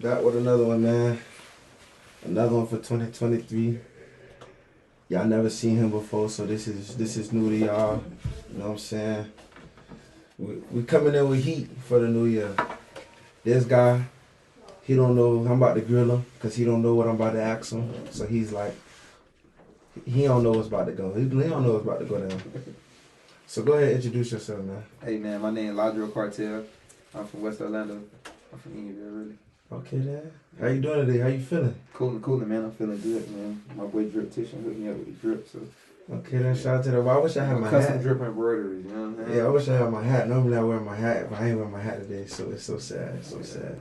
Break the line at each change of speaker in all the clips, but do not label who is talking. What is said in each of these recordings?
Back with another one, man. Another one for 2023. Y'all never seen him before, so this is new to y'all. You know what I'm saying? We coming in with heat for the new year. This guy, he don't know I'm about to grill him because he don't know what I'm about to ask him. So he's like, he don't know what's about to go. He don't know what's about to go down. So go ahead and introduce yourself, man.
Hey man, my name is Ladro Cartel. I'm from West Orlando. I'm from Enidville, really.
Okay, then. How you doing today? How you feeling?
Cool, man. I'm feeling good, man. My boy Drip Titian hooked me up with the drip, so.
Okay, then shout out to that. Well, I wish I had my
custom
hat.
drip embroideries, you know what I'm saying?
Yeah, I wish I had my hat. Normally I wear my hat, but I ain't wearing my hat today, so it's so sad. It's so sad.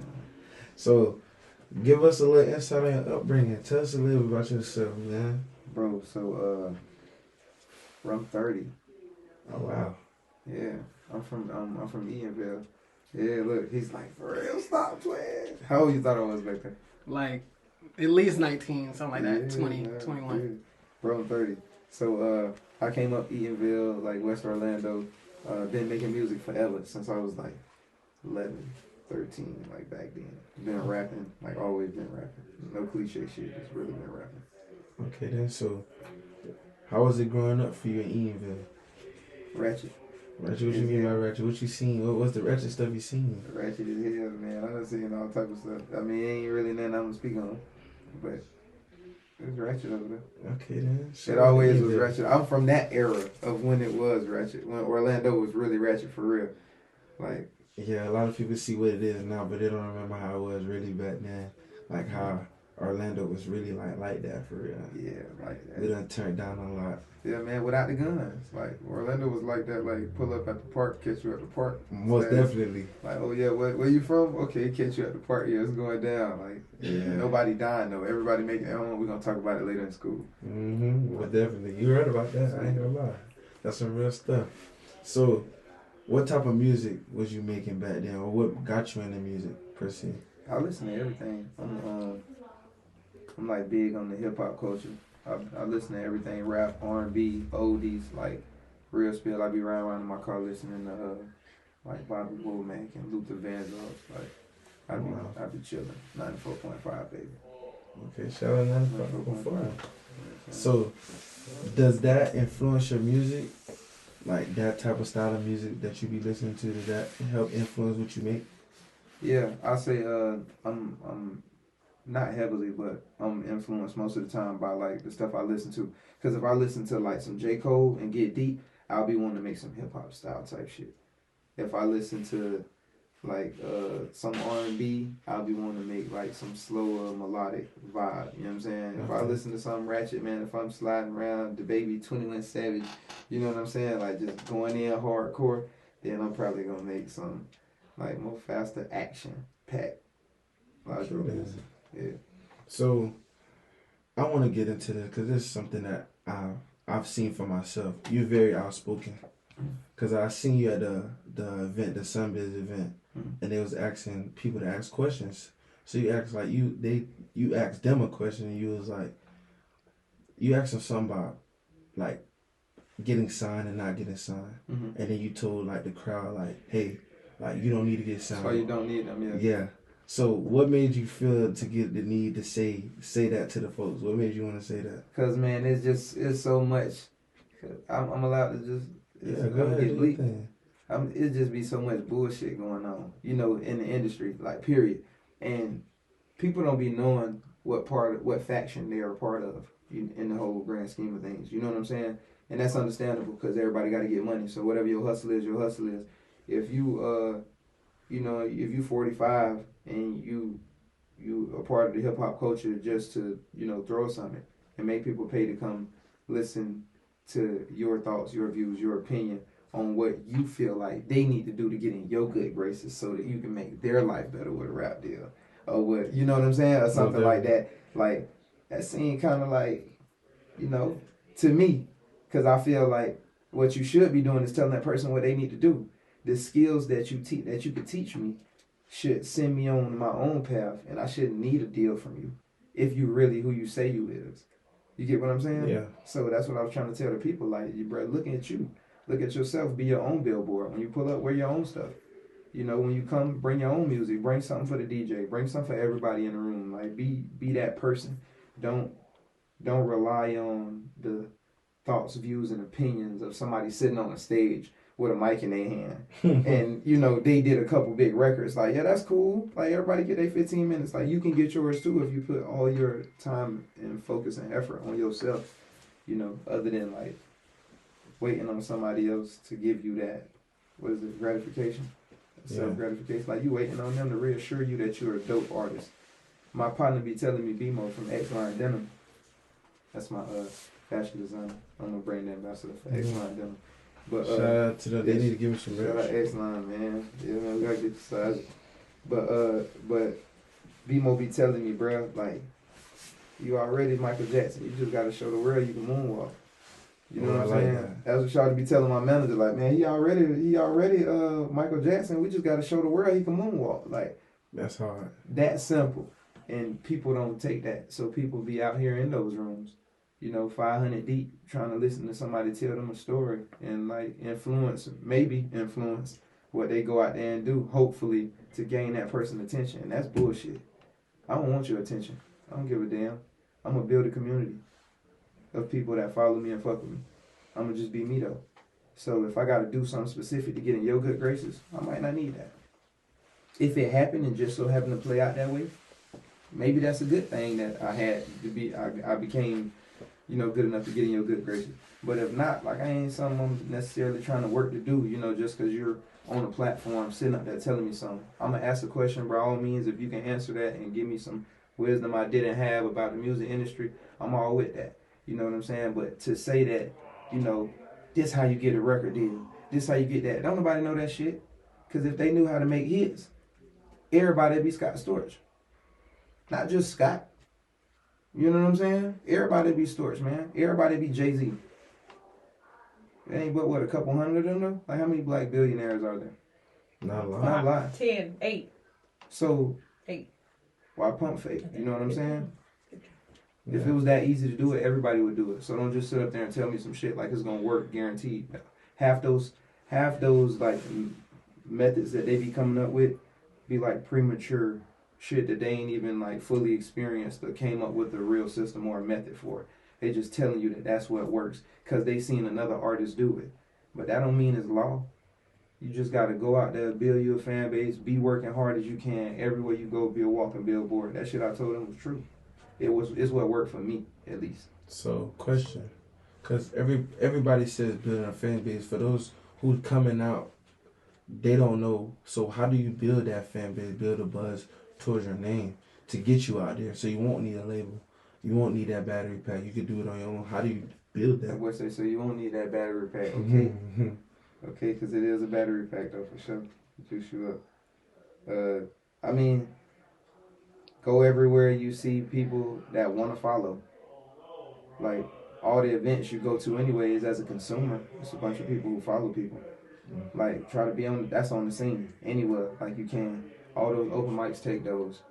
So, give us a little insight on your upbringing. Tell us a little bit about yourself, man.
Bro, so I'm 30.
Oh wow.
Yeah, I'm from Enidville. Yeah, look, he's like, for real, stop playing. How old you thought I was back then?
Like, at least 19, something like that, 20,
man,
21.
Yeah. Bro, I'm 30. So I came up Eatonville, like West Orlando. Been making music forever since I was like 11, 13, like back then. Been rapping, like always been rapping. No cliche shit, just really been rapping.
Okay then, so how was it growing up for you in Eatonville?
Ratchet.
Ratchet, what you mean by ratchet? What you seen? What's the ratchet stuff you seen?
Ratchet as hell, man. I done seen all type of stuff. I mean, it ain't really nothing I'm gonna speak on, but it's ratchet over there.
Okay then.
It always was ratchet. I'm from that era of when it was ratchet, when Orlando was really ratchet for real. Like,
yeah, a lot of people see what it is now, but they don't remember how it was really back then. Like how Orlando was really like that for real.
yeah, like that.
We done turned down a lot.
Yeah, man, without the guns. Like, Orlando was like that, like, pull up at the park, catch you at the park.
Most definitely.
Like, oh, yeah, where you from? Okay, catch you at the park. Yeah, it's going down. Like,
yeah.
Nobody dying, though. Everybody making their own. We're going to talk about it later in school.
Mm-hmm. Well, definitely. You heard about that. I ain't gonna lie. That's some real stuff. So, what type of music was you making back then? Or what got you into music, per se?
I listen to everything. I'm like, big on the hip-hop culture. I listen to everything, rap, R&B, oldies, like real spill. I be riding around in my car listening to like Bobby Womack and Luther Vandross. Like I be chilling. 94.5, baby.
Okay, shout out 94.5. So, does that influence your music? Like that type of style of music that you be listening to, does that help influence what you make?
Yeah, I say I'm not heavily, but I'm influenced most of the time by like the stuff I listen to. Because if I listen to like some J. Cole and get deep, I'll be wanting to make some hip hop style type shit. If I listen to like some R&B, I'll be wanting to make like some slower melodic vibe. You know what I'm saying? If I listen to some ratchet, man, if I'm sliding around the baby 21 Savage, you know what I'm saying? Like just going in hardcore, then I'm probably gonna make some like more faster action packed. Yeah.
So, I want to get into this because this is something that I've seen for myself. You're very outspoken. Because I seen you at the event, the Sunbiz event, and they was asking people to ask questions. So you asked like you asked them a question, and you was like, you asked them something about like getting signed and not getting signed, and then you told like the crowd like, hey, like you don't need to get signed.
So you don't need them, yeah.
Yeah. So what made you feel to get the need to say that to the folks? What made you want to say that?
Cause man, it's so much. I'm allowed to just.
Go ahead.
Get leaked. It just be so much bullshit going on, you know, in the industry, like period. And people don't be knowing what faction they are a part of in the whole grand scheme of things. You know what I'm saying? And that's understandable because everybody got to get money. So whatever your hustle is, your hustle is. If you you know, if you 45 and you a part of the hip hop culture just to, you know, throw something and make people pay to come listen to your thoughts, your views, your opinion on what you feel like they need to do to get in your good graces so that you can make their life better with a rap deal. Or what, you know what I'm saying? Or something like that. Like, that seemed kind of like, you know, to me, because I feel like what you should be doing is telling that person what they need to do. The skills that you that you could teach me should send me on my own path, and I shouldn't need a deal from you if you really who you say you is. You get what I'm saying?
Yeah.
So that's what I was trying to tell the people. Like, bro, look at you. Look at yourself. Be your own billboard. When you pull up, wear your own stuff. You know, when you come, bring your own music. Bring something for the DJ. Bring something for everybody in the room. Like, be that person. Don't rely on the thoughts, views, and opinions of somebody sitting on a stage with a mic in their hand. And, you know, they did a couple big records. Like, yeah, that's cool. Like, everybody get their 15 minutes. Like, you can get yours too if you put all your time and focus and effort on yourself, you know, other than, like, waiting on somebody else to give you that, what is it, gratification? Self-gratification. Like, you waiting on them to reassure you that you're a dope artist. My partner be telling me BMO from X Line Denim. That's my fashion designer. I'm a brand ambassador for X Line Denim. But
shout out to them. They need to give me some
shout out
merch.
X Line, man. Yeah, man, we gotta get the size. But BMO be telling me, bro, like, you already Michael Jackson. You just gotta show the world you can moonwalk. You know what I'm saying?
That.
That's what Shawty be telling my manager, like, man, he already Michael Jackson. We just gotta show the world he can moonwalk. Like,
that's hard.
That simple. And people don't take that. So people be out here in those rooms, you know, 500 deep, trying to listen to somebody tell them a story and, like, maybe influence what they go out there and do, hopefully, to gain that person's attention. And that's bullshit. I don't want your attention. I don't give a damn. I'm going to build a community of people that follow me and fuck with me. I'm going to just be me, though. So if I got to do something specific to get in your good graces, I might not need that. If it happened and just so happened to play out that way, maybe that's a good thing that I had to be. I became, you know, good enough to get in your good graces. But if not, like, I ain't something I'm necessarily trying to work to do, you know, just because you're on a platform sitting up there telling me something. I'm going to ask a question by all means. If you can answer that and give me some wisdom I didn't have about the music industry, I'm all with that. You know what I'm saying? But to say that, you know, this how you get a record deal, this how you get that, don't nobody know that shit. Because if they knew how to make hits, everybody would be Scott Storch. Not just Scott. You know what I'm saying? Everybody be Storch, man. Everybody be Jay-Z. It ain't but, what, a couple hundred of them, though? Like, how many black billionaires are there?
Not a lot.
Not a lot.
10, 8.
So,
8.
why pump fake? You know what I'm saying? Yeah. If it was that easy to do it, everybody would do it. So don't just sit up there and tell me some shit like it's gonna work, guaranteed. Half those like methods that they be coming up with be like premature shit that they ain't even like fully experienced or came up with a real system or a method for it. They just telling you that that's what works because they seen another artist do it. But that don't mean it's law. You just gotta go out there, build you a fan base, be working hard as you can. Everywhere you go, be a walking billboard. That shit I told them was true. It's what worked for me, at least.
So, question, because everybody says building a fan base. For those who coming out, they don't know. So how do you build that fan base, build a buzz towards your name to get you out there? So you won't need a label. You won't need that battery pack. You can do it on your own. How do you build that?
What they say, you won't need that battery pack, okay? Okay, because it is a battery pack, though, for sure. Juice you up. I mean, go everywhere you see people that want to follow. Like, all the events you go to anyways as a consumer, it's a bunch of people who follow people. Like, try to be on the scene anywhere, like you can. All those open mics, take those.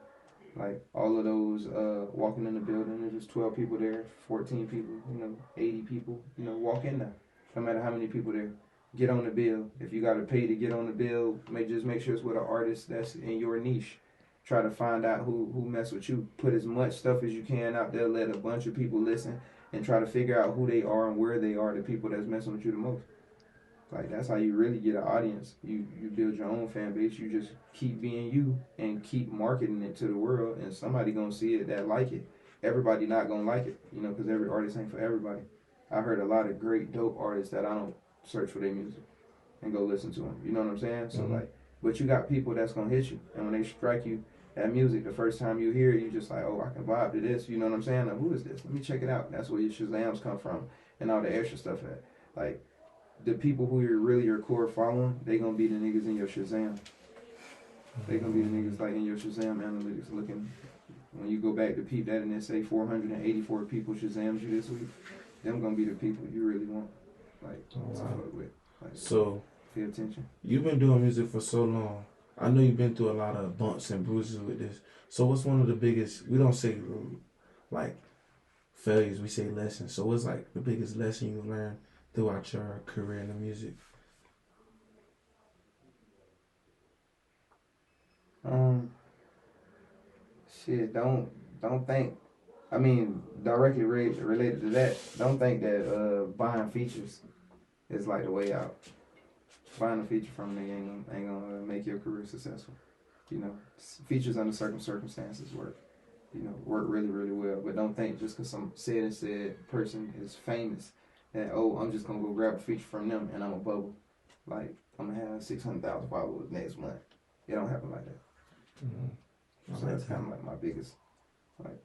Like, all of those, walking in the building, there's just 12 people there, 14 people, 80 people, walk in there. No matter how many people there. Get on the bill. If you got to pay to get on the bill, just make sure it's with an artist that's in your niche. Try to find out who mess with you. Put as much stuff as you can out there. Let a bunch of people listen and try to figure out who they are and where they are, the people that's messing with you the most. Like, that's how you really get an audience. You build your own fan base. You just keep being you and keep marketing it to the world, and somebody gonna see it that like it. Everybody not gonna like it, because every artist ain't for everybody. I heard a lot of great, dope artists that I don't search for their music and go listen to them. You know what I'm saying? So, but you got people that's gonna hit you, and when they strike you, that music, the first time you hear it, you just like, oh, I can vibe to this. You know what I'm saying? Like, who is this? Let me check it out. That's where your Shazams come from and all the extra stuff at. Like, the people who you're really your core following, they gonna be the niggas in your Shazam. They gonna be the niggas like in your Shazam analytics looking. When you go back to peep that and they say 484 people Shazams you this week, them gonna be the people you really want. Like, to fuck with. Like,
so,
pay attention.
You've been doing music for so long. I know you've been through a lot of bumps and bruises with this. So what's one of the biggest, we don't say like failures, we say lessons. So what's like the biggest lesson you learned throughout your career in the music?
Shit, don't think. I mean, directly related to that, don't think that buying features is like the way out. Buying a feature from a nigga ain't gonna make your career successful. You know, features under certain circumstances work. You know, work really, really well. But don't think just because some said person is famous that, oh, I'm just gonna go grab a feature from them and I'm a bubble. Like, I'm gonna have 600,000 followers next month. It don't happen like that.
Mm-hmm.
So that's kind of like my biggest, like.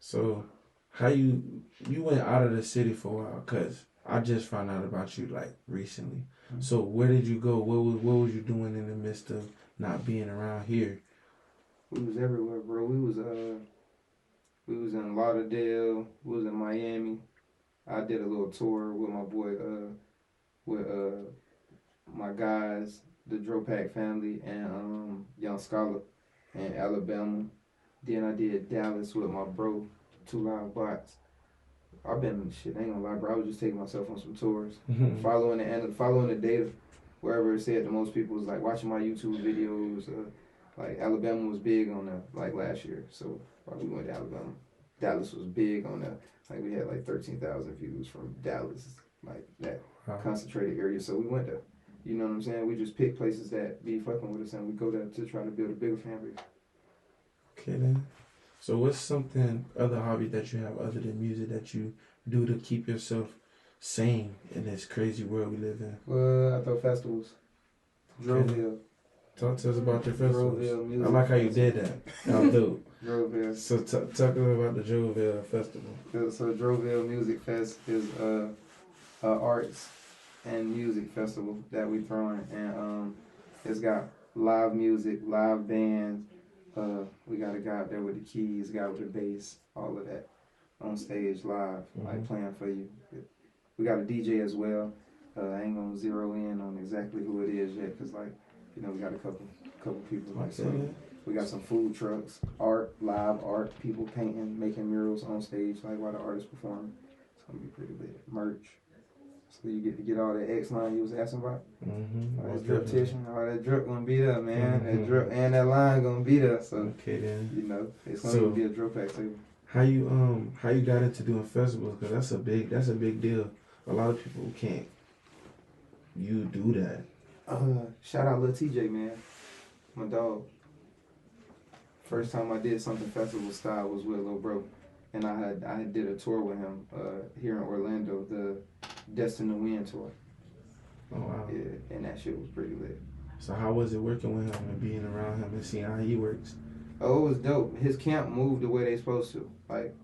So, how you went out of the city for a while? Cause I just found out about you like recently.
Mm-hmm.
So where did you go? What was you doing in the midst of not being around here?
We was everywhere, bro. We was in Lauderdale. We was in Miami. I did a little tour with my boy, with my guys, the Dropack family, and Young Scholar, and Alabama. Then I did Dallas with my bro, Two Live Bots. I've been shit. I ain't gonna lie, bro. I was just taking myself on some tours, following the data. Wherever it said the most people was like watching my YouTube videos. Like Alabama was big on that like last year, so we went to Alabama. Dallas was big on that. Like we had like 13,000 views from Dallas, like that concentrated area. So we went there. You know what I'm saying? We just pick places that be fucking with us, and we go there to try to build a bigger fan base.
Okay then. So what's something other hobby that you have other than music that you do to keep yourself sane in this crazy world we live in?
Well, I throw festivals. Droville.
Talk to us about your festivals.
Droville music.
I like how you did that. That was dope.
Droville.
So talk to us about the Droville Festival.
So Droville Music Fest is arts and music festival that we throwing, and it's got live music, live bands. We got a guy up there with the keys, a guy with the bass, all of that on stage live, like playing for you. We got a DJ as well. I ain't gonna zero in on exactly who it is yet, cause like, you know, we got a couple people like so. We got some food trucks, live art, people painting, making murals on stage, like while the artists performing. It's gonna be pretty lit. Merch. So you get to get all that X line you was asking about. All that drip tissue, all that drip gonna be there, man. That drip and that line gonna be there. So
okay then.
You know, it's gonna be a Dropack table.
How you got into doing festivals? Cause that's a big deal. A lot of people can't. You do that.
Shout out Lil TJ, man. My dog. First time I did something festival style was with Lil Bro. And I did a tour with him here in Orlando, the Destined to Win tour.
Oh wow.
Yeah, and that shit was pretty lit.
So how was it working with him and being around him and seeing how he works?
Oh, it was dope. His camp moved the way they supposed to. Like,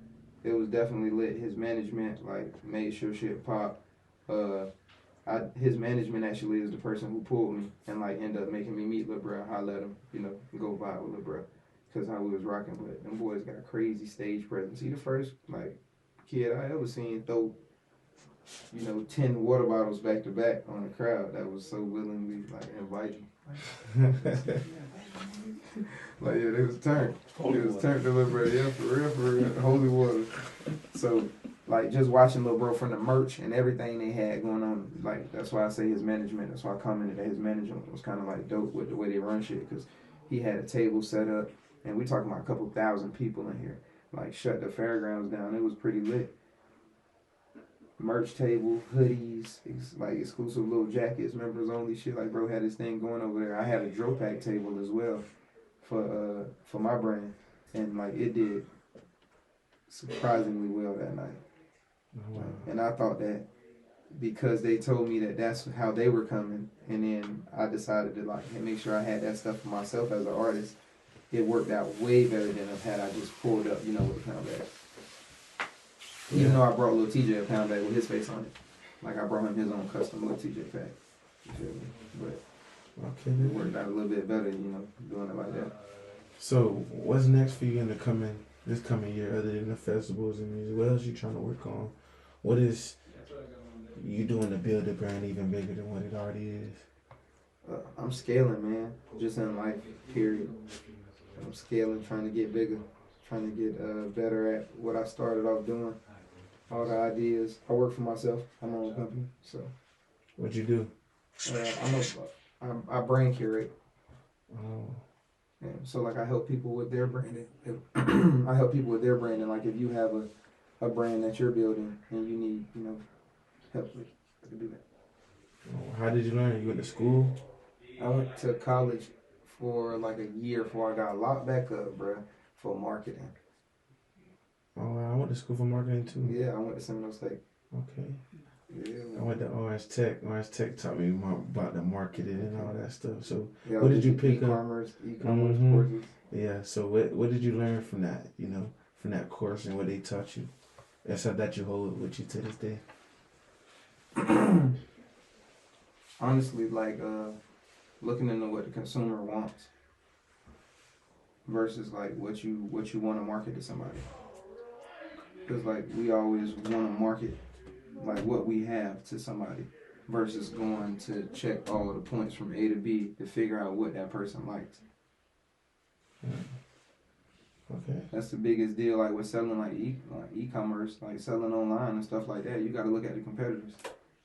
it was definitely lit. His management, like, made sure shit pop. His management actually is the person who pulled me and, like, ended up making me meet Lil Bro, holler at him, you know, go vibe with Lil Bro. Because how we was rocking. But them boys got a crazy stage presence. He the first, like, kid I ever seen throw, 10 water bottles back to back on the crowd that was so willingly, like, inviting. Like, yeah, they was turned. They was turned to Lil Bro. Yeah, for real. Holy water. So, like, just watching Lil Bro from the merch and everything they had going on, like, that's why I say his management. That's why I commented that his management was kind of, like, dope with the way they run shit. Because he had a table set up, and we talking about a couple thousand people in here. Like, shut the fairgrounds down. It was pretty lit. Merch table, hoodies, like exclusive little jackets, members only shit. Like, bro had his thing going over there. I had a Dropack table as well for my brand, and like it did surprisingly well that night.
Oh, wow.
And I thought that because they told me that that's how they were coming, and then I decided to like make sure I had that stuff for myself as an artist. It worked out way better than if had I just pulled up, with a pound bag. Even though I brought Lil TJ a pound bag with his face on it. Like, I brought him his own custom Lil TJ pack. You feel me? But it worked out a little bit better, doing it like that.
So, what's next for you in this coming year other than the festivals and music? What else you trying to work on? What is you doing to build the brand even bigger than what it already is?
I'm scaling, man. Just in life, period. I'm scaling, trying to get bigger. Trying to get better at what I started off doing. All the ideas. I work for myself. I'm my own company. So.
What'd you do?
I brain curate.
Oh.
Yeah. So like I help people with their branding. I help people with their branding. Like if you have a brand that you're building and you need, help with, I can do that.
How did you learn? You went to school?
I went to college for like a year before I got locked back up, bruh, for marketing.
Oh, I went to school for marketing too.
Yeah, I went to Seminole State.
Okay.
Yeah.
I went to Orange Tech. Orange Tech taught me more about the marketing and all that stuff. So,
Yeah,
what did you pick up?
E-commerce
Mhm.
courses.
Yeah. So, what did you learn from that? From that course and what they taught you, and so that you hold with you to this day.
Honestly, like looking into what the consumer wants versus like what you want to market to somebody. Because like we always want to market like what we have to somebody versus going to check all of the points from A to B to figure out what that person likes.
Okay.
That's the biggest deal. Like with selling like e-commerce, like selling online and stuff like that. You got to look at the competitors.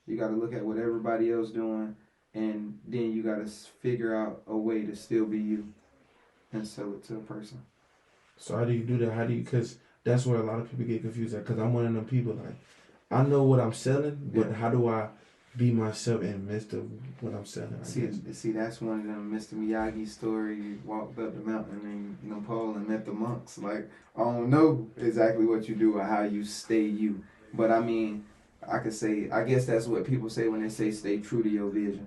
You got to look at what everybody else doing, and then you got to figure out a way to still be you and sell it to a person.
So how do you do that? Because that's where a lot of people get confused at. Because I'm one of them people, like, I know what I'm selling, but how do I be myself in the midst of what I'm selling?
See, that's one of them Mr. Miyagi story. You walked up the mountain in Nepal and met the monks. Like, I don't know exactly what you do or how you stay you. But I mean, I guess that's what people say when they say stay true to your vision.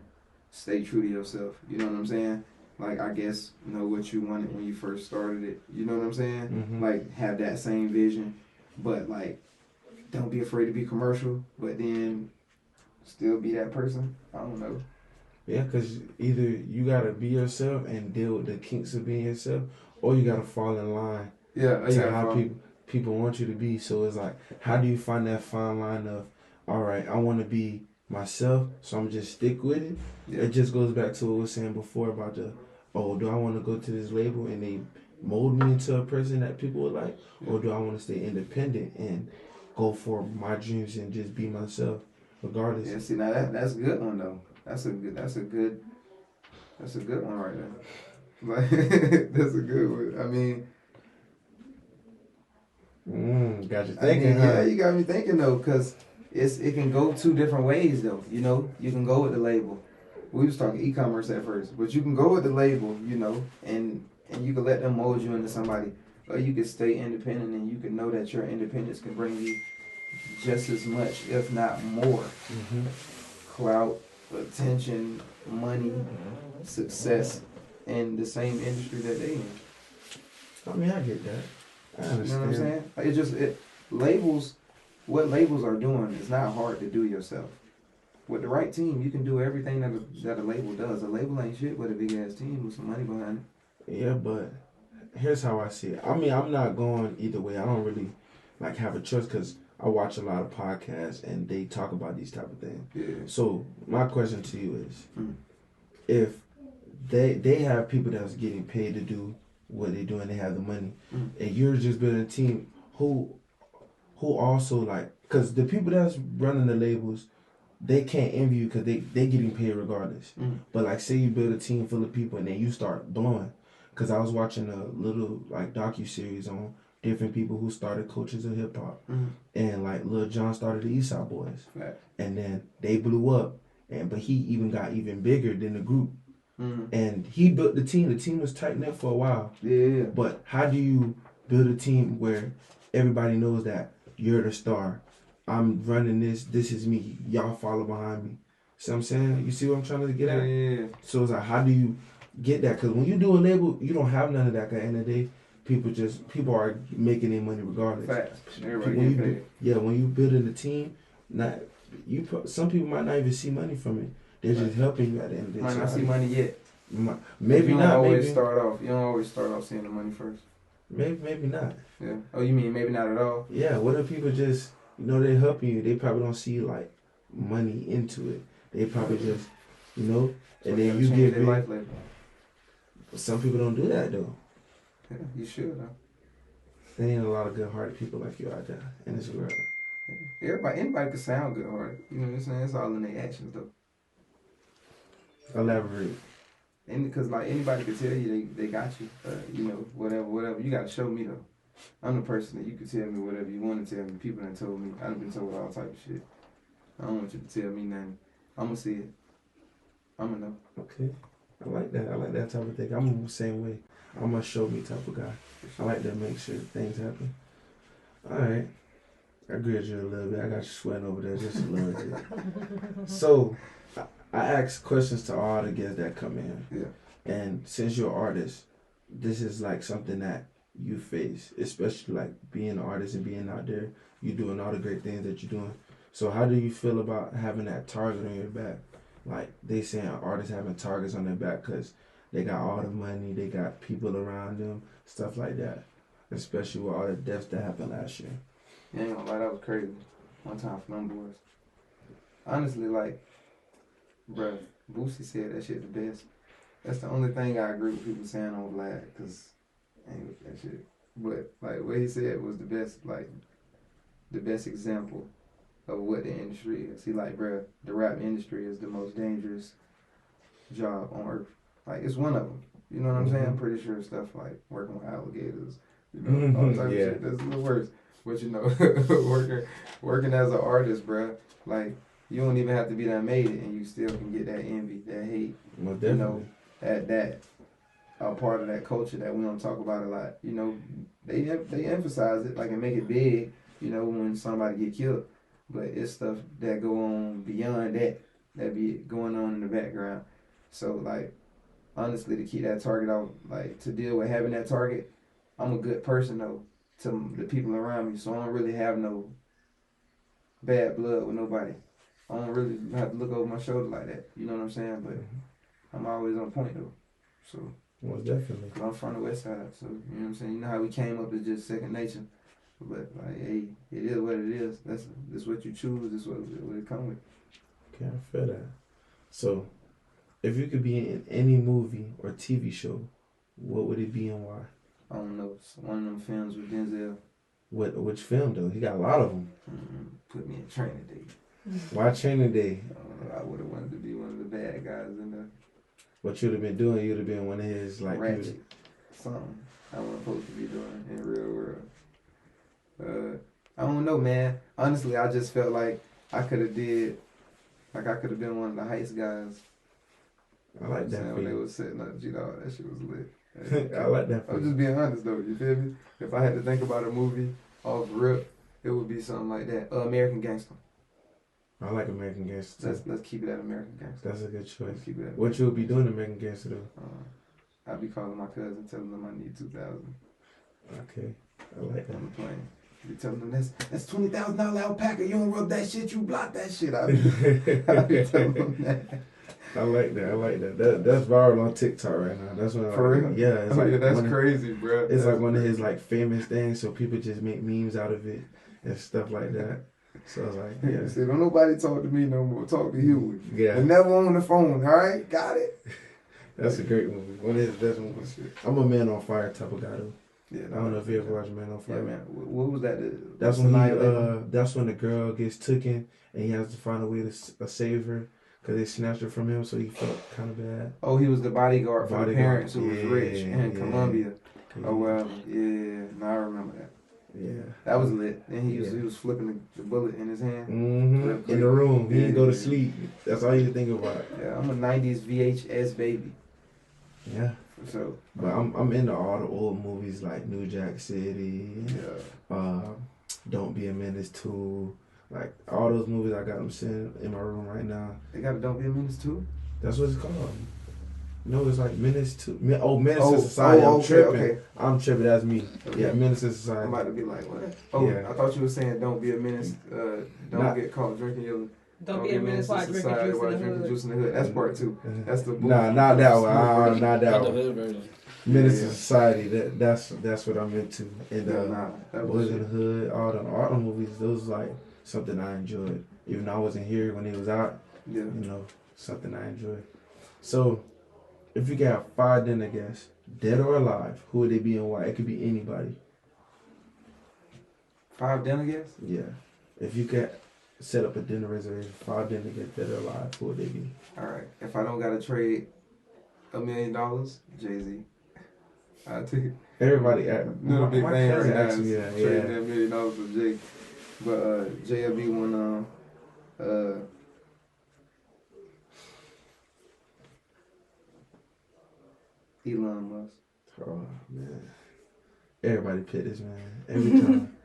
Stay true to yourself. You know what I'm saying? Like, I guess know what you wanted when you first started it. You know what I'm saying?
Mm-hmm.
Like, have that same vision, but like, don't be afraid to be commercial, but then still be that person. I don't know.
Yeah, because either you got to be yourself and deal with the kinks of being yourself, or you got to fall in line to how people want you to be. So it's like, how do you find that fine line of, all right, I want to be myself, so I'm just stick with it. Yeah. It just goes back to what we were saying before about do I want to go to this label and they mold me into a person that people would like, or do I want to stay independent and go for my dreams and just be myself regardless?
Yeah, see, now that's a good one though. That's a good one right there. Like that's a good one. I mean,
got you thinking.
Yeah, you got me thinking though, cause it can go two different ways though. You know, you can go with the label. We was talking e-commerce at first, but you can go with the label, and you can let them mold you into somebody, or you can stay independent and you can know that your independence can bring you just as much, if not more, clout, attention, money, success in the same industry that they in.
I mean, I get that. I understand.
You know what I'm saying? Labels, what labels are doing is not hard to do yourself. With the right team, you can do everything that a label does. A label ain't shit with a big ass team with some money behind it.
Yeah, but here's how I see it. I mean, I'm not going either way. I don't really have a choice because I watch a lot of podcasts and they talk about these type of things.
Yeah.
So my question to you is, if they have people that's getting paid to do what they do and they have the money, and you're just building a team who also because the people that's running the labels, they can't envy you because they getting paid regardless. But say you build a team full of people and then you start blowing. Because I was watching a little docu-series on different people who started Coaches of Hip Hop. And Lil Jon started the Eastside Boys. Right. And then they blew up. But he even got even bigger than the group. And he built the team. The team was tight knit for a while. Yeah. But how do you build a team where everybody knows that you're the star? I'm running this. This is me. Y'all follow behind me. See what I'm saying? You see what I'm trying to get at? Yeah. So it's how do you get that? Because when you do a label, you don't have none of that. At the end of the day, people are making their money regardless. Facts. Everybody paid. Yeah, when you building a team, some people might not even see money from it. They're just helping you at the end of the day.
Might not see money yet.
Maybe not.
You don't always start off seeing the money first.
Maybe not.
Yeah. Oh, you mean maybe not at all?
Yeah. What if people just they're helping you? They probably don't see money into it. They probably just and then you get big. Life later. But some people don't do that though.
Yeah, you should though.
There ain't a lot of good-hearted people like you out there in this world.
Anybody can sound good-hearted. You know what I'm saying? It's all in their actions though.
Elaborate.
and because like anybody could tell you they got you, you know, whatever. You got to show me though. I'm the person that you can tell me whatever you want to tell me. People done told me. I've been told all type of shit. I don't want you to tell me nothing. I'm gonna see it. I'm gonna know.
Okay. I like that. I like that type of thing. I'm the same way. I'm a show me type of guy. I like to make sure things happen. All right. I agree with you a little bit. I got you sweating over there just a little bit. So, I ask questions to all the guests that come in.
Yeah.
And since you're an artist, this is like something that you face, especially like being an artist and being out there. You doing all the great things that you're doing. So how do you feel about having that target on your back? Like they saying artists having targets on their back because they got all the money, they got people around them, stuff like that. Especially with all the deaths that happened last year.
Yeah, ain't gonna lie, that was crazy. One time for them boys. Honestly, like, bruh, Boosie said that shit the best. That's the only thing I agree with people saying on Vlad, cause I ain't with that shit. But like what he said was the best, like the best example of what the industry is. He like, bruh, the rap industry is the most dangerous job on earth. Like it's one of them. You know what I'm saying? I'm pretty sure stuff like working with alligators, you know, all type of shit. That's a little worse. But you know, working as an artist, bruh, like you don't even have to be that made it, and you still can get that envy, that hate.
Well, definitely.
You know, that a part of that culture that we don't talk about a lot. You know, they emphasize it like and make it big. You know, when somebody get killed, but it's stuff that go on beyond that be going on in the background. So like, honestly, to keep that target out, like to deal with having that target, I'm a good person though to the people around me, so I don't really have no bad blood with nobody. I don't really have to look over my shoulder like that. You know what I'm saying? But I'm always on point though. So.
Most definitely.
Cause I'm from the west side, so you know what I'm saying. You know how we came up as just second nature, but like, hey, it is what it is. That's what you choose. That's what it come with.
Okay, I feel that. So, if you could be in any movie or TV show, what would it be and why?
I don't know. It's one of them films with Denzel.
Which film though? He got a lot of them.
Put me in Training Day.
Why Training Day?
I would have wanted to be one of the bad guys in the.
What you'd have been doing? You'd have been one of his like
ratchet something I wasn't supposed to be doing in the real world. I don't know, man. Honestly, I just felt like I could have been one of the heist guys.
I like that.
When they was setting up, you know, that shit was lit.
I like that.
I'm just being honest though. You feel me? If I had to think about a movie off rip, it would be something like that. American Gangster.
I like American Gangster.
Let's keep it at American Gangster.
That's a good choice.
Let's keep it at
what you would be doing American Gangster though?
I'd be calling my cousin, telling them I need 2,000.
Okay, I like that.
On the plane. Be telling them that's $20,000 alpaca. You don't rub that shit. You block that shit. I'd be telling them that.
I like that. That's viral on TikTok right now. That's what.
For real?
Yeah, it's like
that's crazy, bro.
It's like one of his like famous things, so people just make memes out of it and stuff like that. So I was like, yeah.
See, don't nobody talk to me no more. Talk to Huey.
Yeah.
And never on the phone. All right, got it.
That's a great movie. One of his best movies. I'm a Man on Fire type of guy though.
Yeah.
I don't know if you ever watched Man on Fire.
Yeah, man. What was that?
That's when that's when the girl gets taken and he has to find a way to save her because they snatched her from him, so he felt kind of bad.
Oh, he was the bodyguard for the parents who was rich in Colombia.
Yeah.
Oh well, yeah. No, I remember that.
Yeah,
that was lit. And he was flipping the bullet in his hand.
In the room, he didn't go to sleep. That's all you think about.
Yeah, I'm a '90s VHS baby.
Yeah.
So,
but I'm into all the old movies like New Jack City. Don't Be a Menace 2. Like all those movies, I got them sitting in my room right now.
They got a Don't Be a Menace 2?
That's what it's called. No, it's like Menace to Menace to Society. I'm tripping. Okay. I'm tripping. That's me. Okay. Yeah, Menace to Society.
I'm about to be like, what? Oh, yeah. I thought you were saying don't be a menace. Don't get caught drinking your.
Don't be a menace while drinking
juice in the hood. That's part 2. That's the.
Nah, not that one. Not that one. Menace to Society. That's what I'm into. And Boys in the Hood. All the movies. Those like something I enjoyed. Even though I wasn't here when it was out.
Yeah.
You know, something I enjoyed. So. If you got 5 dinner guests, dead or alive, who would they be and why? It could be anybody.
5 dinner guests?
Yeah. If you could set up a dinner reservation, 5 dinner guests, dead or alive, who would they be?
All right. If I don't got to trade $1 million, Jay-Z. I take it.
Everybody,
Little big
my
fans
cousin
asked
asked me that.
trading
Yeah.
that $1 million for Jay. But JLB won Elon Musk.
Oh man, everybody pick this man every time.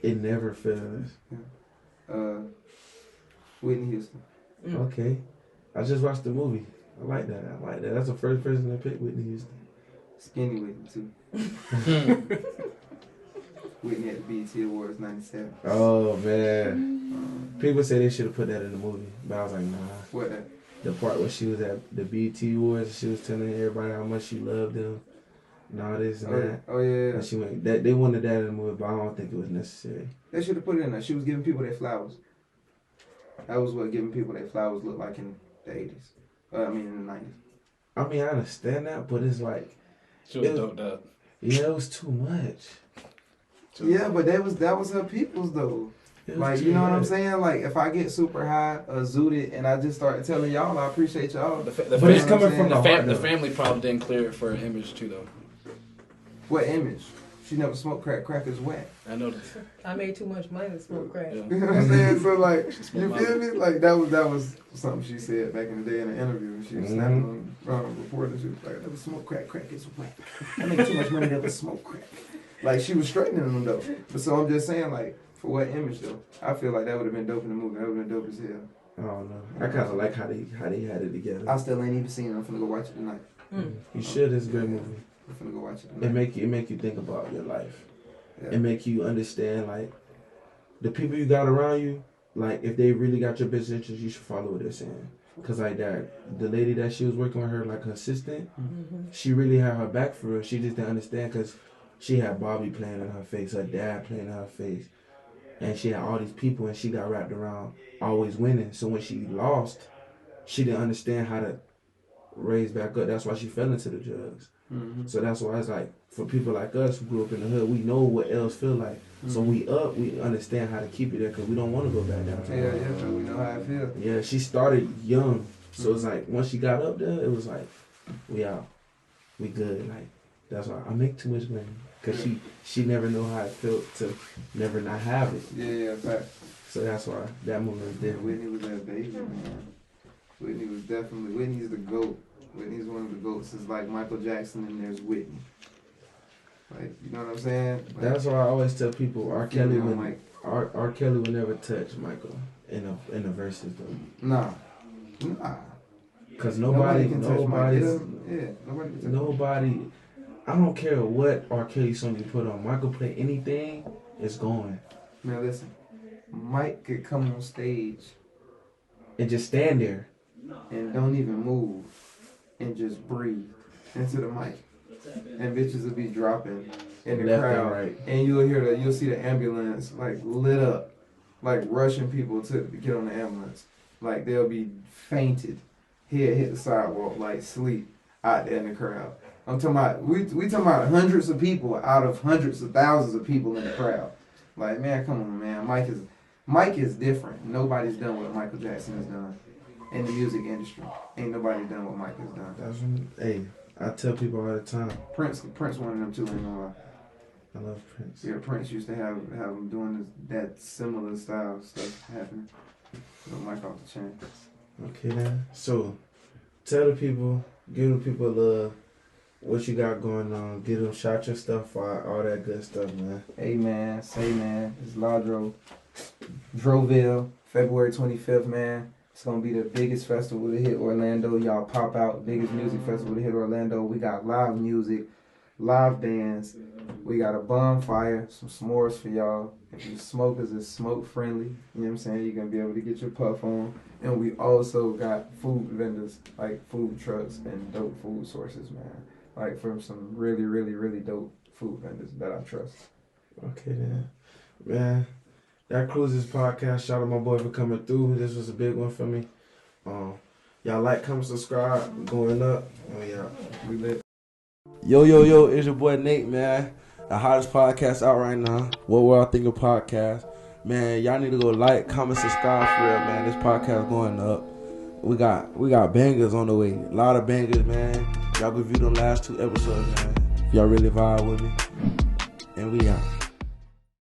It never fails.
Whitney Houston.
Okay, I just watched the movie. I like that. That's the first person to pick Whitney Houston.
Skinny Whitney too. Whitney at the BET Awards '97.
Oh man, people say they should have put that in the movie, but I was like, nah.
What that?
The part where she was at the BET Awards, she was telling everybody how much she loved them, and all this and that.
Oh yeah.
And she went. That they wanted that in the movie, but I don't think it was necessary.
They should have put it in there. She was giving people their flowers. That was what giving people their flowers looked like in the '80s. In the '90s.
I mean, I understand that, but it's like,
She was doped up.
yeah, it was too much.
Yeah, but that was her people's though.
It was
Like,
too
you know what I'm
much.
saying? Like, if I get super high or zooted and I just start telling y'all I appreciate y'all.
But it's coming from the heart.
The
though.
family probably didn't clear it for her image too, though.
What image? She never smoked crack. Crack is whack.
I know that.
I made too much money to smoke crack.
Yeah.
You know what I'm saying? So like,
smoked
you
my
feel
weed.
me? Like that was something she said back in the day in an interview. She was snapping on reporters. She was like, "I never smoked crack. Crack is whack. I make too much money to ever smoke crack." Like she was straightening them though. But so I'm just saying, like, for what image though? I feel like that would have been dope in the movie. That would have been dope as hell.
I don't know. I kind of like how they had it together.
I still ain't even seen it. I'm finna go watch it tonight.
You should. It's a great movie.
I'm finna go watch it
It
tonight.
make you think about your life.
Yeah.
It make you understand like the people you got around you. Like if they really got your best interest, you should follow what they're saying. Cause like that, the lady that she was working with her, like her assistant, she really had her back for her. She just didn't understand because she had Bobby playing in her face, her dad playing in her face, and she had all these people, and she got wrapped around always winning. So when she lost, she didn't understand how to raise back up. That's why she fell into the drugs. So that's why it's like for people like us who grew up in the hood, we know what else feel like. So we understand how to keep it there because we don't want to go back down.
Yeah, so we know how I feel.
Yeah, she started young, so it's like once she got up there, it was like we out, we good. Like that's why I make too much money because she never know how it felt to never not have it.
Yeah, fact.
So that's why that movie was different.
Whitney was that baby, man. Whitney's the GOAT. Whitney's one of the GOATs. It's like Michael Jackson and there's Whitney. Like, you know what I'm saying? Like,
That's why I always tell people R. Kelly
female
would
Mike.
R. Kelly would never touch Michael in the verses though.
Nah.
Cause
Nobody
nobody
can touch Mike.
nobody's
Yeah, nobody can touch
nobody. I don't care what R. Kelly song you put on. Michael play anything, it's going.
Man, listen. Mike could come on stage
And just stand there.
and don't even move and just breathe into the mic. And bitches will be dropping in the
Left
crowd.
and right.
And you'll see the ambulance like lit up, like rushing people to get on the ambulance. Like they'll be fainted, head hit the sidewalk, like sleep out there in the crowd. I'm talking about we talking about hundreds of people out of hundreds of thousands of people in the crowd. Like, man, come on, man. Mike is different. Nobody's done what Michael Jackson has done in the music industry. Ain't nobody done what Mike has done.
That's when, hey, I tell people all the time.
Prince one of them too, ain't gonna lie.
I love Prince.
Yeah, Prince used to have him doing that similar style stuff happening. But Mike off the chain.
Okay then. So tell the people, give the people love, what you got going on, give them shout your stuff out, all that good stuff, man.
Hey man, say man, it's Ladro. Droville, February 25th, man. It's gonna be the biggest festival to hit Orlando. Y'all pop out, biggest music festival to hit Orlando. We got live music, live bands. We got a bonfire, some s'mores for y'all. If you smokers, it's smoke friendly. You know what I'm saying? You're gonna be able to get your puff on. And we also got food vendors, like food trucks and dope food sources, man. Like from some really, really, really dope food vendors that I trust.
Okay then. Man, that closes this podcast. Shout out my boy for coming through. This was a big one for me. Y'all like, comment, subscribe, going up. Oh yeah.
We lit.
Yo, it's your boy Nate, man. The hottest podcast out right now. What We're All Thinking podcast. Man, y'all need to go like, comment, subscribe for real, man. This podcast going up. We got bangers on the way. A lot of bangers, man. Y'all go view them last 2 episodes, man. Y'all really vibe with me. And we out.